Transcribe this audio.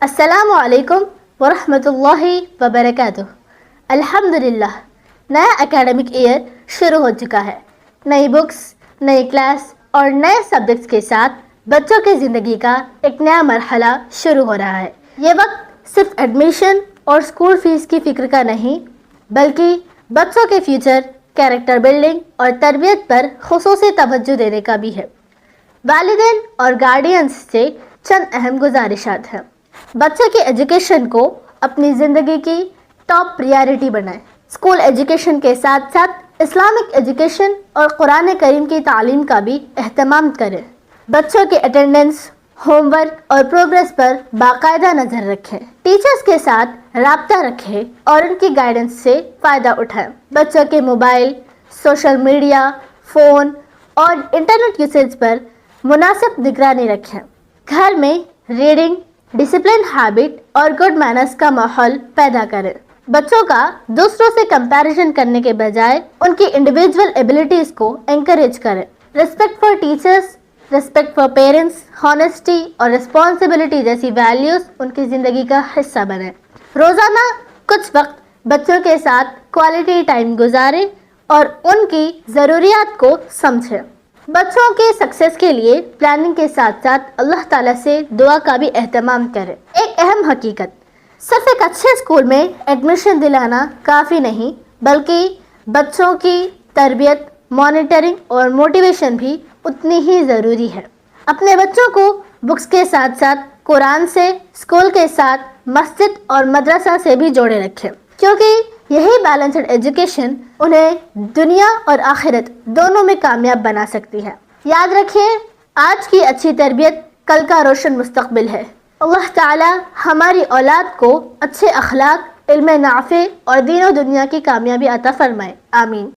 السلام علیکم ورحمۃ اللہ وبرکاتہ۔ الحمدللہ، نیا اکیڈمک ایئر شروع ہو چکا ہے۔ نئی بکس، نئی کلاس اور نئے سبجیکٹس کے ساتھ بچوں کی زندگی کا ایک نیا مرحلہ شروع ہو رہا ہے۔ یہ وقت صرف ایڈمیشن اور اسکول فیس کی فکر کا نہیں، بلکہ بچوں کے فیوچر، کیریکٹر بلڈنگ اور تربیت پر خصوصی توجہ دینے کا بھی ہے۔ والدین اور گارڈینز سے چند اہم گزارشات ہیں۔ بچے کی ایجوکیشن کو اپنی زندگی کی ٹاپ پریارٹی بنائیں۔ اسکول ایجوکیشن کے ساتھ ساتھ اسلامک ایجوکیشن اور قرآن کریم کی تعلیم کا بھی اہتمام کریں۔ بچوں کی اٹینڈنس، ہوم ورک اور پروگریس پر باقاعدہ نظر رکھیں۔ ٹیچرز کے ساتھ رابطہ رکھیں اور ان کی گائیڈنس سے فائدہ اٹھائیں۔ بچوں کے موبائل، سوشل میڈیا، فون اور انٹرنیٹ یوسیج پر مناسب نگرانی رکھیں۔ گھر میں ریڈنگ، ڈسپلن ہیبٹ اور گڈ مینرز کا ماحول پیدا کریں۔ بچوں کا دوسروں سے کمپیریزن کرنے کے بجائے ان کی انڈیویجول ایبلٹیز کو انکریج کریں۔ Respect for teachers, respect for parents, honesty اور ریسپانسبلٹی جیسی ویلیوز ان کی زندگی کا حصہ بنیں۔ روزانہ کچھ وقت بچوں کے ساتھ کوالٹی ٹائم گزاریں اور ان کی ضروریات کو سمجھیں۔ بچوں کے سکسیس کے لیے پلاننگ کے ساتھ ساتھ اللہ تعالیٰ سے دعا کا بھی اہتمام کریں۔ ایک اہم حقیقت، صرف ایک اچھے اسکول میں ایڈمیشن دلانا کافی نہیں، بلکہ بچوں کی تربیت، مانیٹرنگ اور موٹیویشن بھی اتنی ہی ضروری ہے۔ اپنے بچوں کو بکس کے ساتھ ساتھ قرآن سے، اسکول کے ساتھ مسجد اور مدرسہ سے بھی جوڑے رکھیں، کیونکہ یہی بیلنسڈ ایجوکیشن انہیں دنیا اور آخرت دونوں میں کامیاب بنا سکتی ہے۔ یاد رکھیں، آج کی اچھی تربیت کل کا روشن مستقبل ہے۔ اللہ تعالی ہماری اولاد کو اچھے اخلاق، علم نافع اور دین و دنیا کی کامیابی عطا فرمائے۔ آمین۔